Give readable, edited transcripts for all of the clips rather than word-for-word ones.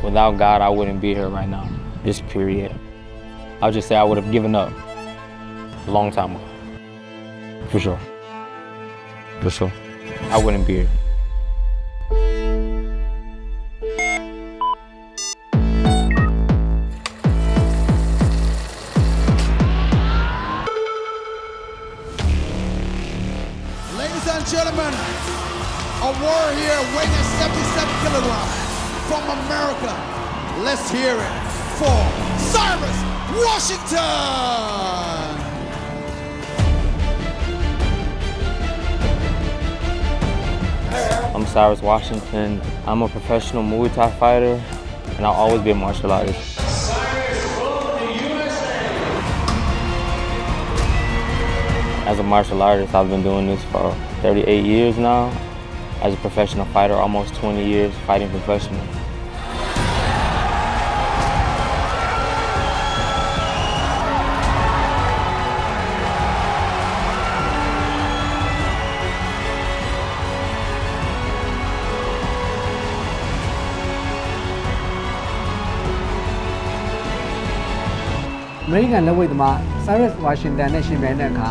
Without God, I wouldn't be here right now, just period. I'll just say I would have given up a long time ago, for sure. For sure. I wouldn't be here. Ladies and gentlemen, a warrior weighing at 77 kilograms from America. Let's hear it for Cyrus Washington. I'm Cyrus Washington. I'm a professional Muay Thai fighter, and I'll always be a martial artist. As a martial artist, I've been doing this for 38 years now. As a professional fighter, almost 20 years fighting professional. American Lethwei မှာ Cyrus Washington နဲ့ရှင်ပြိုင်တဲ့အခါ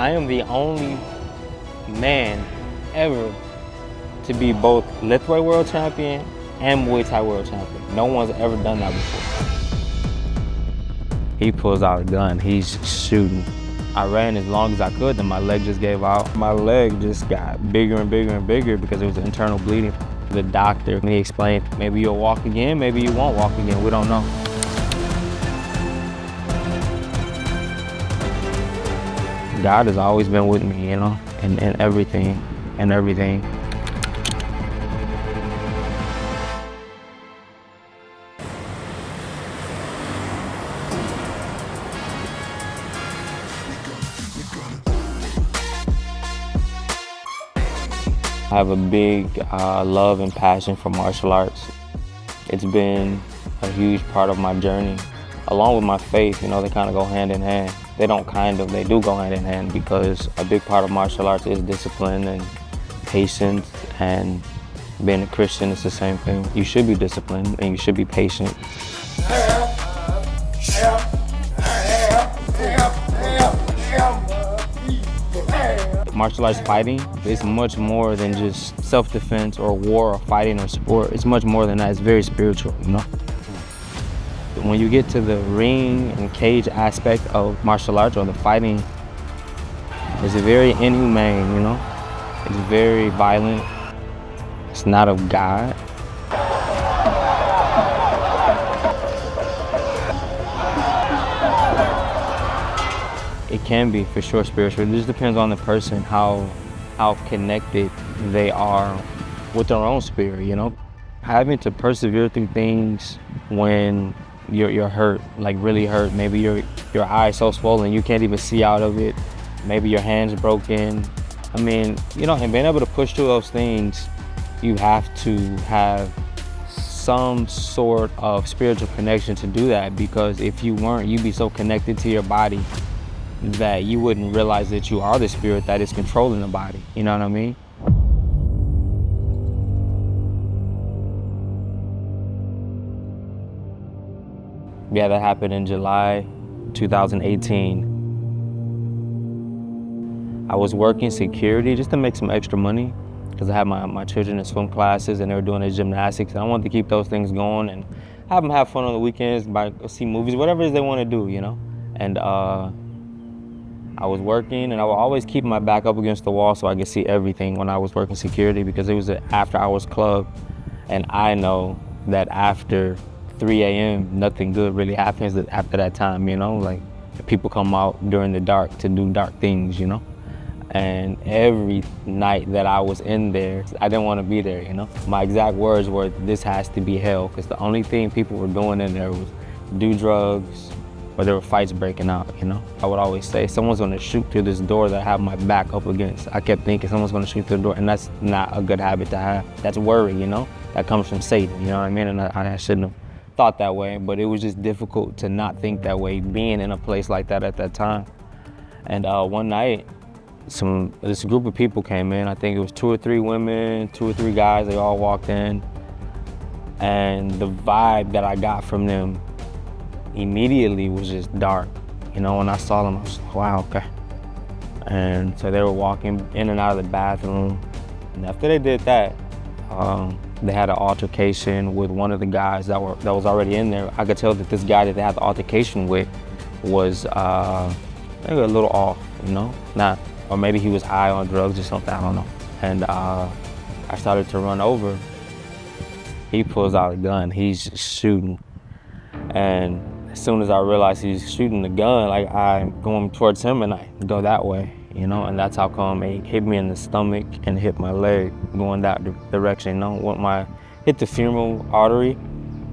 I am the only man ever to be both Lethwei World Champion and Muay Thai World Champion. No one's ever done that before. He pulls out a gun, he's shooting. I ran as long as I could, then my leg just gave out. My leg just got bigger and bigger and bigger because it was internal bleeding. The doctor, he explained, maybe you'll walk again, maybe you won't walk again, we don't know. God has always been with me, you know, in everything, and everything. I have a big love and passion for martial arts. It's been a huge part of my journey. Along with my faith, you know, they kind of go hand in hand. They don't they do go hand in hand because a big part of martial arts is discipline and patience, and being a Christian is the same thing. You should be disciplined and you should be patient. Martial arts fighting is much more than just self-defense or war or fighting or sport. It's much more than that. It's very spiritual, you know? When you get to the ring and cage aspect of martial arts or the fighting, it's very inhumane, you know? It's very violent. It's not of God. It can be, for sure, spiritual. It just depends on the person, how connected they are with their own spirit, you know? Having to persevere through things when you're hurt, like really hurt. Maybe your eye's so swollen you can't even see out of it. Maybe your hand's broken. I mean, you know, and being able to push through those things, you have to have some sort of spiritual connection to do that, because if you weren't, you'd be so connected to your body that you wouldn't realize that you are the spirit that is controlling the body. You know what I mean? Yeah, that happened in July 2018. I was working security just to make some extra money because I had my children in swim classes and they were doing their gymnastics, and I wanted to keep those things going and have them have fun on the weekends, see movies, whatever it is they want to do, you know? And I was working, and I would always keep my back up against the wall so I could see everything when I was working security, because it was an after-hours club, and I know that after 3 a.m. nothing good really happens after that time, you know? Like, people come out during the dark to do dark things, you know? And every night that I was in there, I didn't want to be there, you know? My exact words were, this has to be hell, because the only thing people were doing in there was do drugs, or there were fights breaking out, you know? I would always say, someone's gonna shoot through this door that I have my back up against. I kept thinking someone's gonna shoot through the door, and that's not a good habit to have. That's worry, you know? that comes from Satan, you know what I mean? And I shouldn't have thought that way, but it was just difficult to not think that way being in a place like that at that time. And one night, this group of people came in. I think it was 2 or 3 women, 2 or 3 guys. They all walked in. And the vibe that I got from them immediately was just dark. You know, when I saw them, I was like, wow, okay. And so they were walking in and out of the bathroom. And after they did that, they had an altercation with one of the guys that was already in there. I could tell that this guy that they had the altercation with was maybe a little off, you know? Or maybe he was high on drugs or something, I don't know. And I started to run over. He pulls out a gun, he's shooting. And as soon as I realized he's shooting the gun, like I'm going towards him and I go that way, you know? And that's how come it hit me in the stomach and hit my leg going that direction, you know? Hit the femoral artery.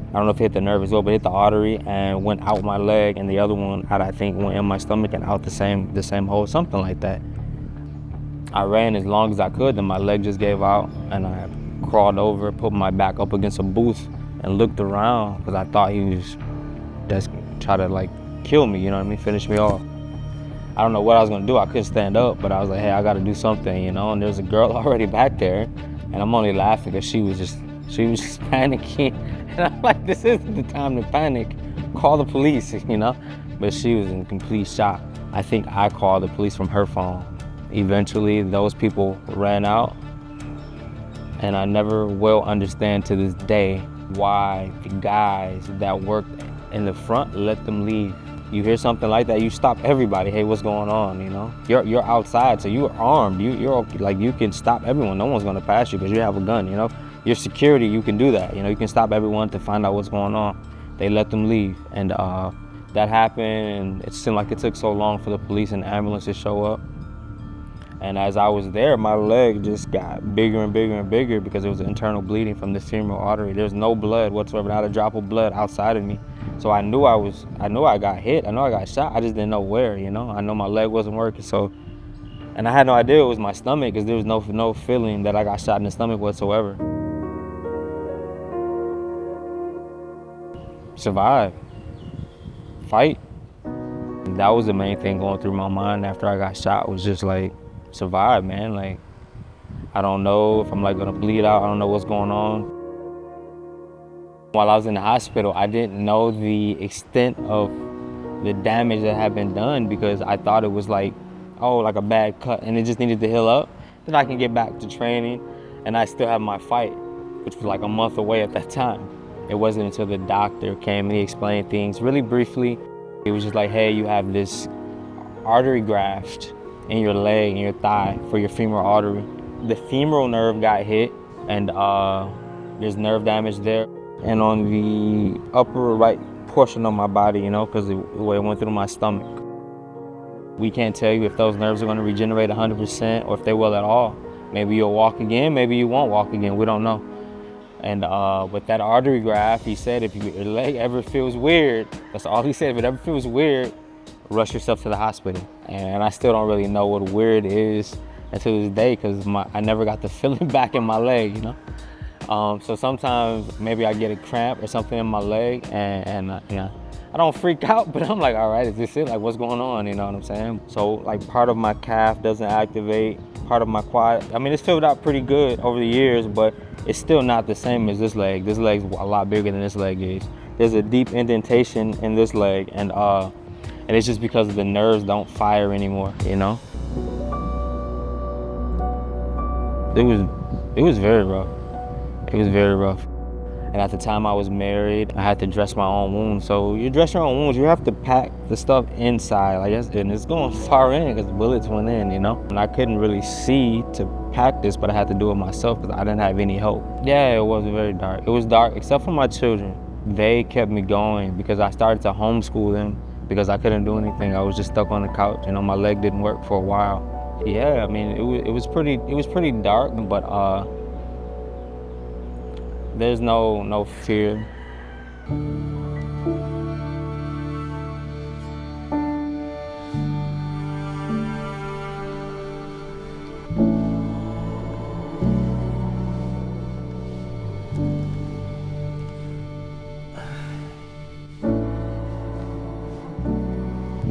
I don't know if it hit the nerve as well, but it hit the artery and went out my leg, and the other one, I think, went in my stomach and out the same hole, something like that. I ran as long as I could, then my leg just gave out, and I crawled over, put my back up against a booth, and looked around because I thought he was just trying to like kill me, you know what I mean, finish me off. I don't know what I was gonna do. I couldn't stand up, but I was like, hey, I gotta do something, you know. And there's a girl already back there, and I'm only laughing because she was just panicking. And I'm like, this isn't the time to panic. Call the police, you know? But she was in complete shock. I think I called the police from her phone. Eventually, those people ran out, and I never will understand to this day why the guys that worked in the front let them leave. You hear something like that, you stop everybody. Hey, what's going on, you know? You're outside, so you're armed. You're like, you can stop everyone. No one's gonna pass you because you have a gun, you know? Your security, you can do that. You know, you can stop everyone to find out what's going on. They let them leave, and that happened, and it seemed like it took so long for the police and ambulance to show up. And as I was there, my leg just got bigger and bigger and bigger because there was internal bleeding from the femoral artery. There's no blood whatsoever, not a drop of blood outside of me. So I knew I got hit, I know I got shot, I just didn't know where, you know? I know my leg wasn't working, so. And I had no idea it was my stomach because there was no feeling that I got shot in the stomach whatsoever. Survive, fight. That was the main thing going through my mind after I got shot, was just like, survive, man. Like, I don't know if I'm like gonna bleed out, I don't know what's going on. While I was in the hospital, I didn't know the extent of the damage that had been done because I thought it was like, oh, like a bad cut and it just needed to heal up. Then I can get back to training and I still have my fight, which was like a month away at that time. It wasn't until the doctor came and he explained things really briefly. He was just like, hey, you have this artery graft in your leg, in your thigh for your femoral artery. The femoral nerve got hit and there's nerve damage there. And on the upper right portion of my body, you know, because the way it went through my stomach. We can't tell you if those nerves are gonna regenerate 100% or if they will at all. Maybe you'll walk again, maybe you won't walk again, we don't know. And with that artery graft, he said if your leg ever feels weird, that's all he said, if it ever feels weird, rush yourself to the hospital. And I still don't really know what weird is until this day because I never got the feeling back in my leg, you know? So sometimes maybe I get a cramp or something in my leg and you know, I don't freak out, but I'm like, all right, is this it? Like, what's going on? You know what I'm saying? So like part of my calf doesn't activate, part of my quad. I mean, it's filled out pretty good over the years, but it's still not the same as this leg. This leg's a lot bigger than this leg is. There's a deep indentation in this leg and it's just because the nerves don't fire anymore, you know? It was very rough. It was very rough. And at the time I was married, I had to dress my own wounds. So you dress your own wounds, you have to pack the stuff inside, like, and it's going far in because bullets went in, you know? And I couldn't really see to pack this, but I had to do it myself because I didn't have any help. Yeah, it was very dark. It was dark, except for my children. They kept me going because I started to homeschool them because I couldn't do anything. I was just stuck on the couch. You know, my leg didn't work for a while. Yeah, I mean, it was pretty dark, but there's no fear.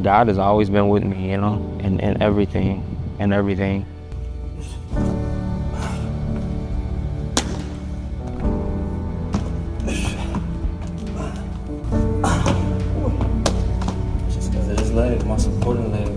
God has always been with me, you know, in everything, and everything. Just because of this leg, my supporting leg.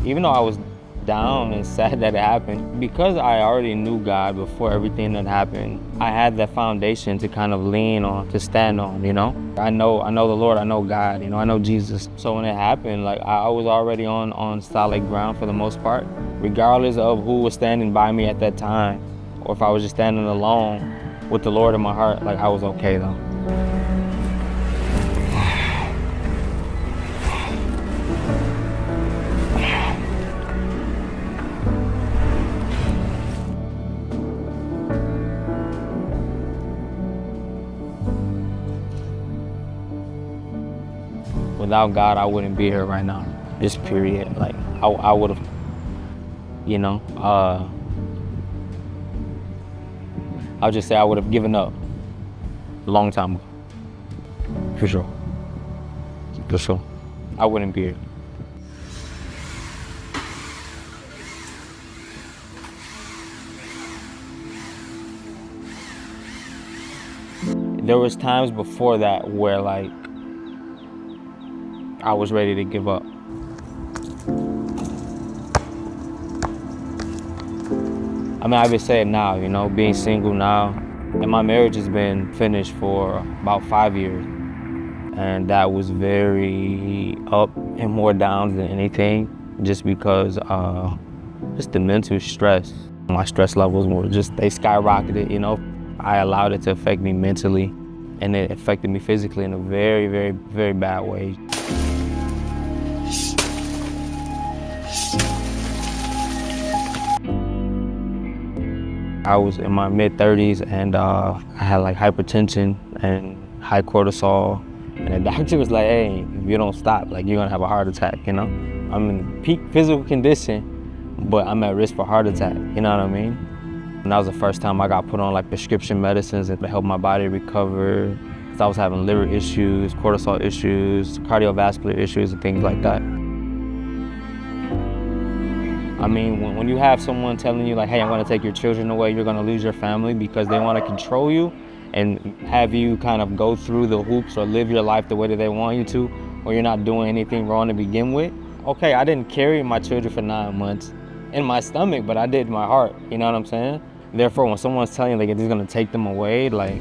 Even though I was down and sad that it happened, because I already knew God before everything that happened, I had that foundation to kind of lean on, to stand on, you know? I know the Lord, I know God, you know, I know Jesus. So when it happened, like, I was already on solid ground for the most part, regardless of who was standing by me at that time, or if I was just standing alone with the Lord in my heart, like, I was okay though. Without God, I wouldn't be here right now. Just period. Like, I would have, you know, I'll just say I would have given up a long time ago. For sure. For sure. I wouldn't be here. There was times before that where, like, I was ready to give up. I mean, I would say it now, you know, being single now. And my marriage has been finished for about 5 years. And that was very up and more down than anything, just because just the mental stress. My stress levels were just, they skyrocketed, you know. I allowed it to affect me mentally, and it affected me physically in a very, very, very bad way. I was in my mid-30s and I had like hypertension and high cortisol. And the doctor was like, hey, if you don't stop, like, you're gonna have a heart attack, you know? I'm in peak physical condition, but I'm at risk for heart attack, you know what I mean? And that was the first time I got put on like prescription medicines to help my body recover. Cause I was having liver issues, cortisol issues, cardiovascular issues and things like that. I mean, when you have someone telling you like, hey, I'm gonna take your children away, you're gonna lose your family because they wanna control you and have you kind of go through the hoops or live your life the way that they want you to, or you're not doing anything wrong to begin with. Okay, I didn't carry my children for 9 months in my stomach, but I did in my heart, you know what I'm saying? Therefore, when someone's telling you like it's gonna take them away, like,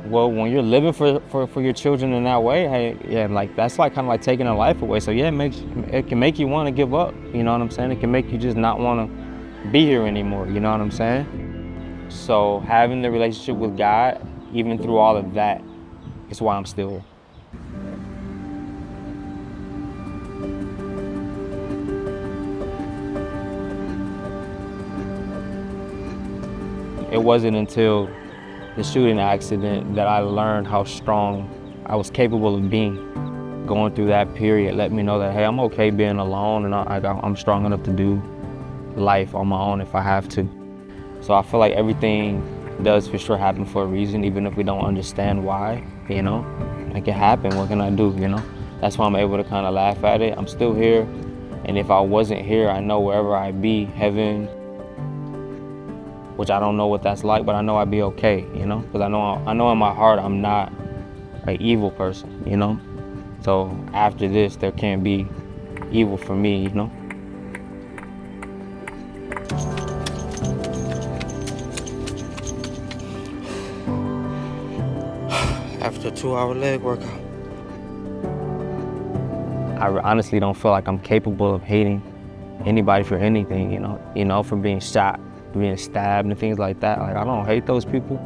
well, when you're living for your children in that way, hey, yeah, like, that's like kind of like taking a life away. So yeah, it can make you want to give up, you know what I'm saying? It can make you just not want to be here anymore, you know what I'm saying? So having the relationship with God, even through all of that, is why I'm still here. It wasn't until the shooting accident that I learned how strong I was capable of being. Going through that period let me know that, hey, I'm okay being alone, and I'm strong enough to do life on my own if I have to. So I feel like everything does for sure happen for a reason, even if we don't understand why, you know? Like, it happened, what can I do, you know? That's why I'm able to kind of laugh at it. I'm still here, and if I wasn't here, I know wherever I be, heaven, which I don't know what that's like, but I know I'd be okay, you know? Because I know in my heart I'm not an evil person, you know? So after this, there can't be evil for me, you know? After a 2-hour leg workout. I honestly don't feel like I'm capable of hating anybody for anything, you know, for being shot, being stabbed and things like that. Like, I don't hate those people.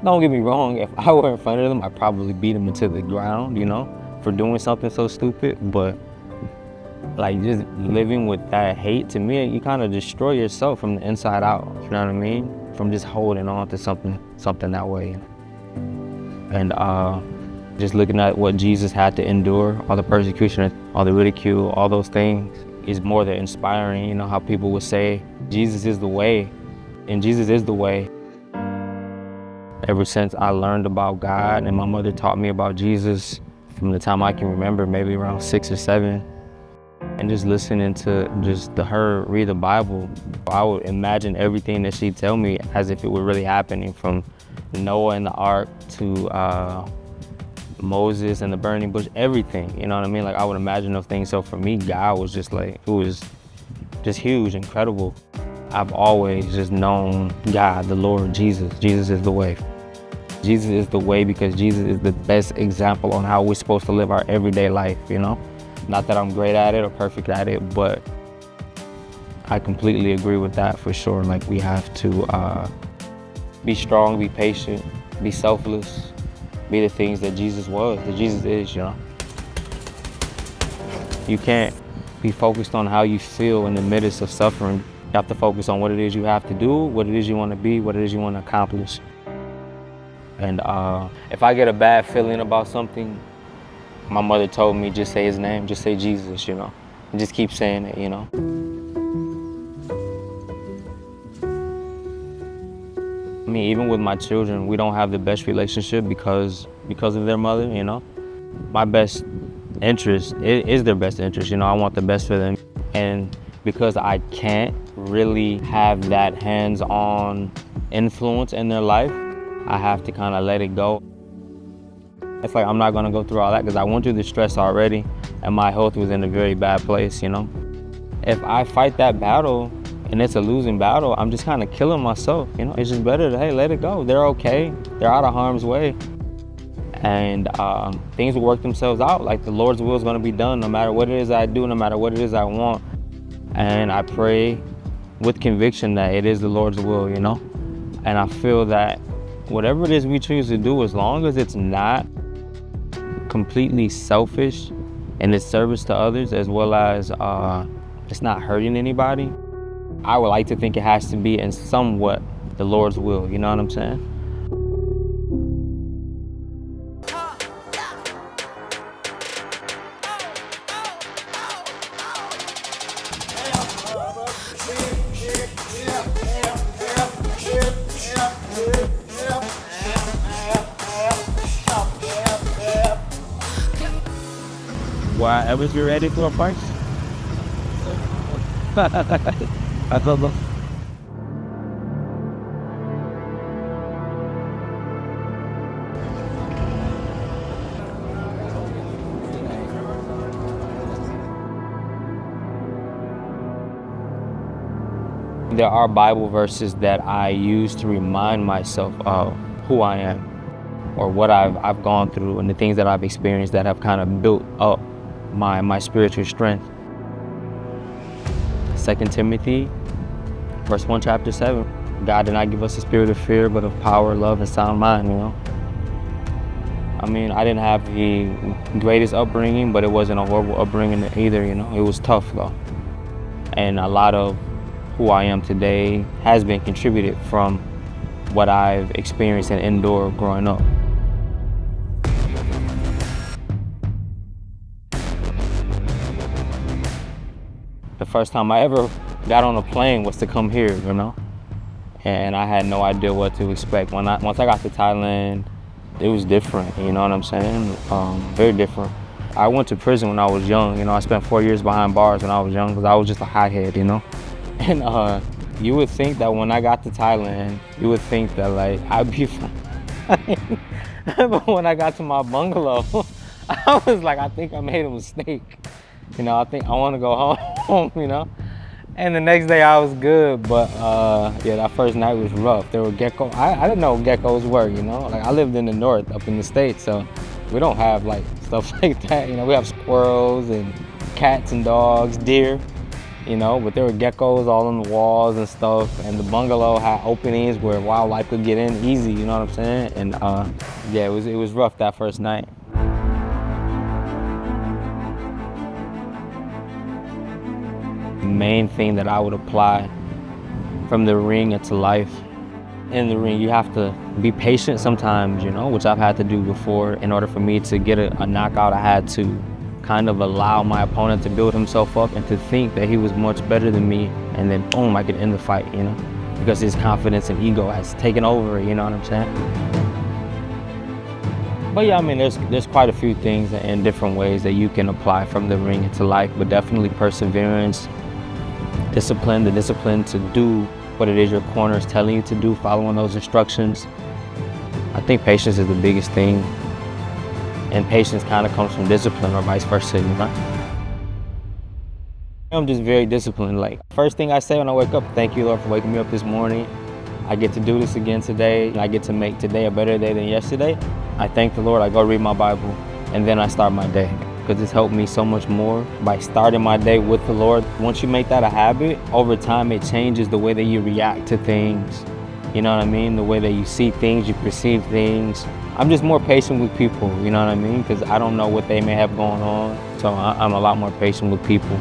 Don't get me wrong, if I were in front of them, I'd probably beat them into the ground, you know, for doing something so stupid. But like, just living with that hate, to me, you kind of destroy yourself from the inside out, you know what I mean? From just holding on to something that way. And just looking at what Jesus had to endure, all the persecution, all the ridicule, all those things, is more than inspiring. You know how people would say, Jesus is the way, and Jesus is the way. Ever since I learned about God and my mother taught me about Jesus from the time I can remember, maybe around 6 or 7. And just listening to her read the Bible, I would imagine everything that she'd tell me as if it were really happening, from Noah and the ark to Moses and the burning bush, everything, you know what I mean? Like, I would imagine those things. So for me, God was just like, it was just huge, incredible. I've always just known God, the Lord, Jesus. Jesus is the way. Jesus is the way because Jesus is the best example on how we're supposed to live our everyday life, you know? Not that I'm great at it or perfect at it, but I completely agree with that for sure. Like, we have to be strong, be patient, be selfless, be the things that Jesus was, that Jesus is, you know? You can't be focused on how you feel in the midst of suffering. You have to focus on what it is you have to do, what it is you want to be, what it is you want to accomplish. And if I get a bad feeling about something, my mother told me, just say his name, just say Jesus, you know? And just keep saying it, you know? I mean, even with my children, we don't have the best relationship because of their mother, you know? My best interest is their best interest, you know? I want the best for them. And because I can't really have that hands-on influence in their life, I have to kind of let it go. It's like, I'm not gonna go through all that because I went through the stress already and my health was in a very bad place, you know? If I fight that battle and it's a losing battle, I'm just kind of killing myself, you know? It's just better to, hey, let it go. They're okay. They're out of harm's way. And things will work themselves out. Like, the Lord's will is gonna be done no matter what it is I do, no matter what it is I want. And I pray with conviction that it is the Lord's will, you know? And I feel that whatever it is we choose to do, as long as it's not completely selfish and it's service to others, as well as it's not hurting anybody, I would like to think it has to be in somewhat the Lord's will, you know what I'm saying? Whenever you're ready for a fight. I don't know. There are Bible verses that I use to remind myself of who I am, or what I've gone through and the things that I've experienced that have kind of built up my spiritual strength. 2 Timothy, verse 1, chapter 7. God did not give us a spirit of fear, but of power, love, and sound mind, you know? I mean, I didn't have the greatest upbringing, but it wasn't a horrible upbringing either, you know? It was tough, though. And a lot of who I am today has been contributed from what I've experienced and endured growing up. The first time I ever got on a plane was to come here, you know? And I had no idea what to expect. Once I got to Thailand, it was different, you know what I'm saying? Very different. I went to prison when I was young, you know? I spent 4 years behind bars when I was young because I was just a hothead, you know? And you would think that when I got to Thailand, you would think that, like, I'd be fine. But when I got to my bungalow, I was like, I think I made a mistake. You know, I think I want to go home, you know? And the next day I was good, but yeah, that first night was rough. There were geckos. I didn't know what geckos were, you know? Like, I lived in the north, up in the States, so we don't have, like, stuff like that. You know, we have squirrels and cats and dogs, deer, you know? But there were geckos all on the walls and stuff, and the bungalow had openings where wildlife could get in easy, you know what I'm saying? And yeah, it was rough that first night. Main thing that I would apply from the ring into life. In the ring, you have to be patient sometimes, you know, which I've had to do before. In order for me to get a knockout, I had to kind of allow my opponent to build himself up and to think that he was much better than me, and then boom, I could end the fight, you know, because his confidence and ego has taken over, you know what I'm saying? But yeah, I mean, there's quite a few things in different ways that you can apply from the ring into life, but definitely perseverance, discipline, the discipline to do what it is your corner is telling you to do, following those instructions. I think patience is the biggest thing, and patience kind of comes from discipline or vice versa, you know? I'm just very disciplined. Like, first thing I say when I wake up, thank you, Lord, for waking me up this morning. I get to do this again today. I get to make today a better day than yesterday. I thank the Lord, I go read my Bible, and then I start my day. Because it's helped me so much more by starting my day with the Lord. Once you make that a habit, over time it changes the way that you react to things. You know what I mean? The way that you see things, you perceive things. I'm just more patient with people, you know what I mean? Because I don't know what they may have going on. So I'm a lot more patient with people.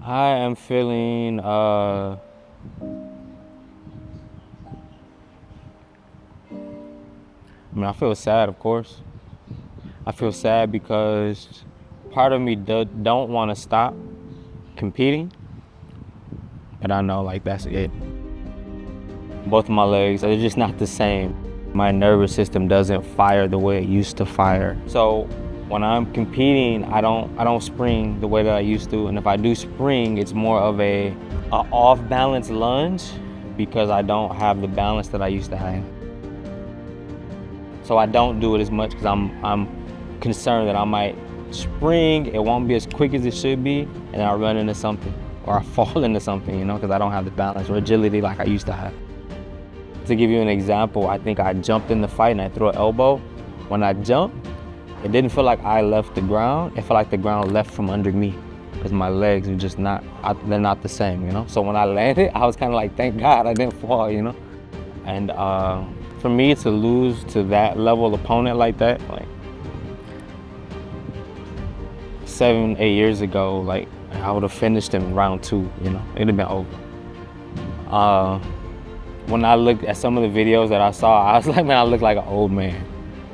I am feeling, I mean, I feel sad, of course. I feel sad because part of me don't want to stop competing, but I know, like, that's it. Both of my legs are just not the same. My nervous system doesn't fire the way it used to fire. So when I'm competing, I don't spring the way that I used to, and if I do spring, it's more of a off-balance lunge because I don't have the balance that I used to have. So I don't do it as much because I'm concerned that I might spring, it won't be as quick as it should be, and I'll run into something or I fall into something, you know, because I don't have the balance or agility like I used to have. To give you an example, I think I jumped in the fight and I threw an elbow. When I jumped, it didn't feel like I left the ground. It felt like the ground left from under me because my legs are just they're not the same, you know? So when I landed, I was kind of like, thank God I didn't fall, you know? And for me to lose to that level opponent like that, like 7, 8 years ago, like I would have finished him in round 2, you know? It'd have been over. When I looked at some of the videos that I saw, I was like, man, I look like an old man.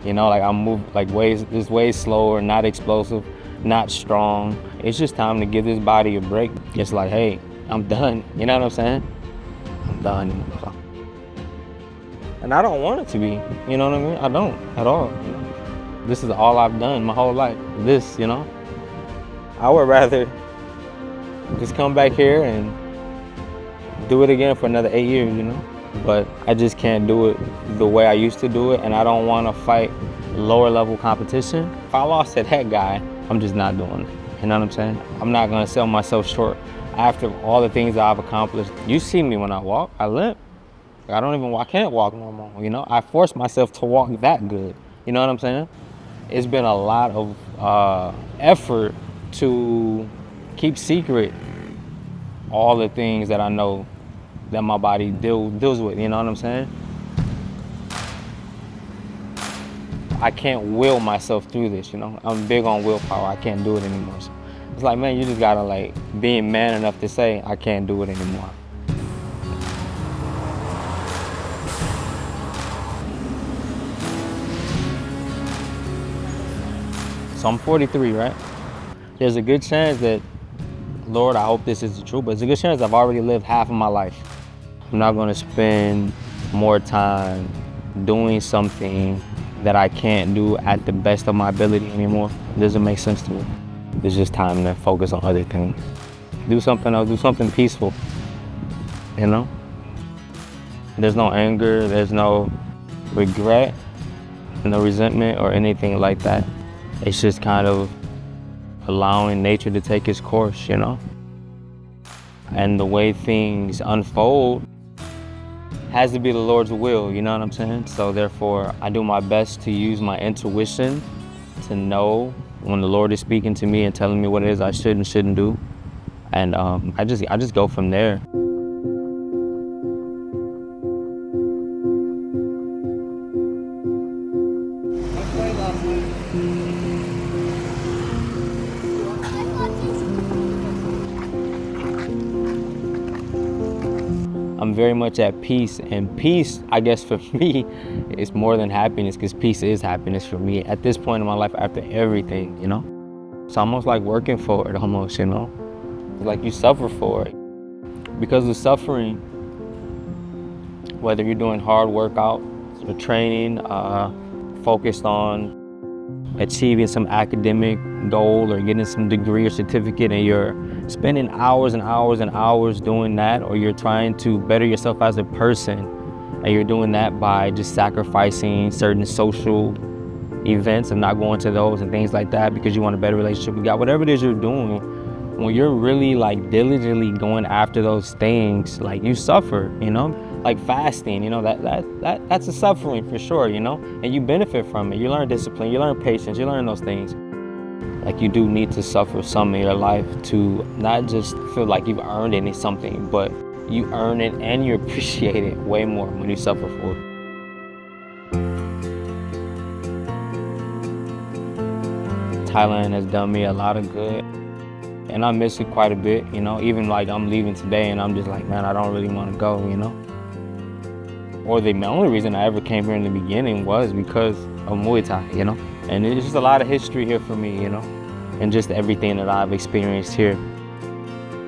You know, like I'm moving like way slower, not explosive, not strong. It's just time to give this body a break. It's like, hey, I'm done. You know what I'm saying? I'm done. So. And I don't want it to be, you know what I mean? I don't at all. You know? This is all I've done my whole life. This, you know? I would rather just come back here and do it again for another 8 years, you know? But I just can't do it the way I used to do it, and I don't want to fight lower level competition. If I lost to that guy, I'm just not doing it. You know what I'm saying? I'm not gonna sell myself short after all the things that I've accomplished. You see me when I walk, I limp. I don't even, I can't walk no more, you know? I force myself to walk that good. You know what I'm saying? It's been a lot of effort to keep secret all the things that I know that my body deals with, you know what I'm saying? I can't will myself through this, you know? I'm big on willpower, I can't do it anymore. So it's like, man, you just gotta like, being man enough to say, I can't do it anymore. So I'm 43, right? There's a good chance that, Lord, I hope this is the truth, but there's a good chance I've already lived half of my life. I'm not gonna spend more time doing something that I can't do at the best of my ability anymore. It doesn't make sense to me. It's just time to focus on other things. Do something else, do something peaceful, you know? There's no anger, there's no regret, no resentment or anything like that. It's just kind of allowing nature to take its course, you know? And the way things unfold has to be the Lord's will, you know what I'm saying? So therefore, I do my best to use my intuition to know when the Lord is speaking to me and telling me what it is I should and shouldn't do. And I just go from there. I'm very much at peace, and peace, I guess for me, is more than happiness, because peace is happiness for me at this point in my life after everything, you know? It's almost like working for it, almost, you know? It's like you suffer for it. Because of suffering, whether you're doing hard workout or training, focused on achieving some academic goal or getting some degree or certificate, and you're spending hours and hours and hours doing that, or you're trying to better yourself as a person, and you're doing that by just sacrificing certain social events and not going to those and things like that because you want a better relationship with God, whatever it is you're doing, when you're really like diligently going after those things, like you suffer, you know? Like fasting, you know, that's a suffering for sure, you know? And you benefit from it. You learn discipline, you learn patience, you learn those things. Like you do need to suffer some in your life to not just feel like you've earned something, but you earn it and you appreciate it way more when you suffer for it. Thailand has done me a lot of good, and I miss it quite a bit, you know? Even like I'm leaving today and I'm just like, man, I don't really want to go, you know? Or the only reason I ever came here in the beginning was because of Muay Thai, you know? And it's just a lot of history here for me, you know? And just everything that I've experienced here.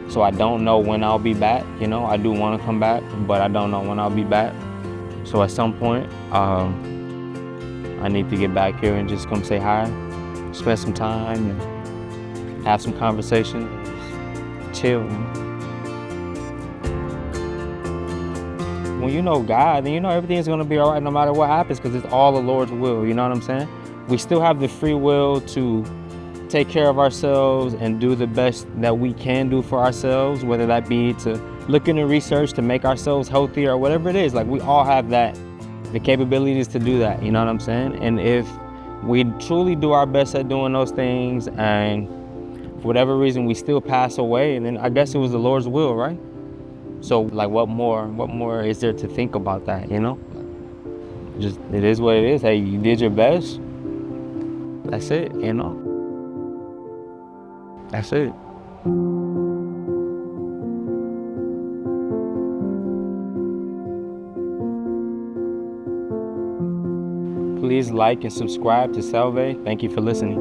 So I don't know when I'll be back, you know? I do want to come back, but I don't know when I'll be back. So at some point, I need to get back here and just come say hi, spend some time, and have some conversation, chill, you know? When you know God, then you know everything's gonna be all right no matter what happens, because it's all the Lord's will, you know what I'm saying? We still have the free will to take care of ourselves and do the best that we can do for ourselves, whether that be to look into research to make ourselves healthier or whatever it is. Like we all have that, the capabilities to do that, you know what I'm saying? And if we truly do our best at doing those things and for whatever reason we still pass away, and then I guess it was the Lord's will, right? So like what more is there to think about that, you know? Just, it is what it is. Hey, you did your best. That's it, you know? That's it. Please like and subscribe to 𝘖𝘆𝗿𝘂. Thank you for listening.